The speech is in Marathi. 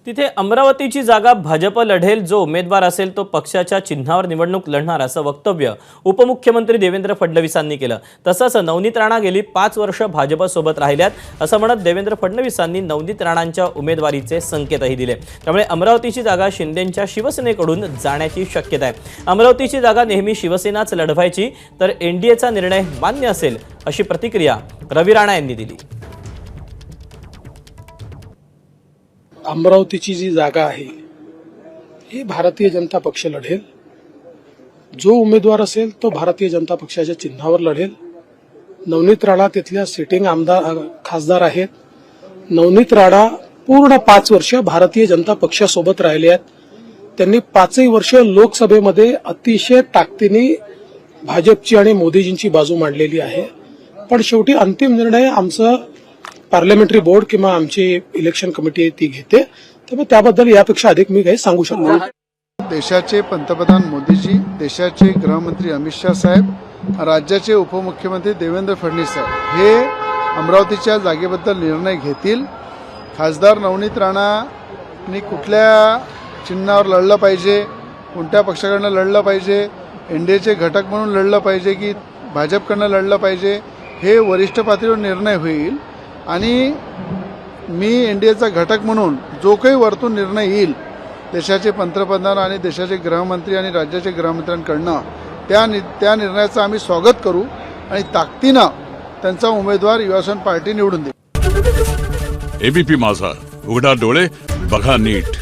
तिथे अमरावतीची जागा भाजप लढेल, जो उमेदवार असेल तो पक्षाच्या चिन्हावर निवडणूक लढणार असं वक्तव्य उपमुख्यमंत्री देवेंद्र फडणवीसांनी केलं। तसंच नवनीत राणा गेली 5 वर्ष भाजपसोबत राहिल्यात असं म्हणत देवेंद्र फडणवीसांनी नवनीत राणांच्या उमेदवारीचे संकेतही दिले। त्यामुळे अमरावतीची जागा शिंदेंच्या शिवसेनेकडून जाण्याची शक्यता आहे। अमरावतीची जागा नेहमी शिवसेनाच लढवायची, तर एनडीएचा निर्णय मान्य असेल अशी प्रतिक्रिया रवी राणा यांनी दिली। अमरावतीची जी जागा आहे ही भारतीय जनता पक्ष लढेल। जो उमेदवार असेल तो भारतीय जनता पक्षाच्या चिन्हावर लढेल। नवनीत राणा तिथल्या सिटिंग खासदार आहेत। नवनीत राणा पूर्ण 5 वर्ष भारतीय जनता पक्षासोबत राहिले आहेत। त्यांनी 5ही वर्ष लोकसभेमध्ये अतिशय ताकदीने भाजपची आणि मोदीजींची बाजू मांडलेली आहे। पण शेवटी अंतिम निर्णय आमचं पार्लमेंटरी बोर्ड किंवा आमची इलेक्शन कमिटी ती घेते। त्यामुळे त्याबद्दल यापेक्षा अधिक मी काही सांगू शकतो नाही। देशाचे पंतप्रधान मोदीजी, देशाचे गृहमंत्री अमित शाह साहेब, राज्याचे उपमुख्यमंत्री देवेंद्र फडणवीस साहेब हे अमरावतीच्या जागेबद्दल निर्णय घेतील। खासदार नवनीत राणांनी कुठल्या चिन्हावर लढलं पाहिजे, कोणत्या पक्षाकडनं लढलं पाहिजे, एनडीएचे घटक म्हणून लढलं पाहिजे की भाजपकडनं लढलं पाहिजे, हे वरिष्ठ पातळीवर निर्णय होईल। आणि मी एनडीएचा घटक म्हणून जो काही वरतून निर्णय येईल देशाचे पंतप्रधान आणि देशाचे गृहमंत्री आणि राज्याचे गृहमंत्र्यांकडनं त्या निर्णयाचं आम्ही स्वागत करू आणि ताकदीनं त्यांचा उमेदवार युवासेना पार्टी निवडून देईल। एबीपी माझा, उघडा डोळे बघा नीट।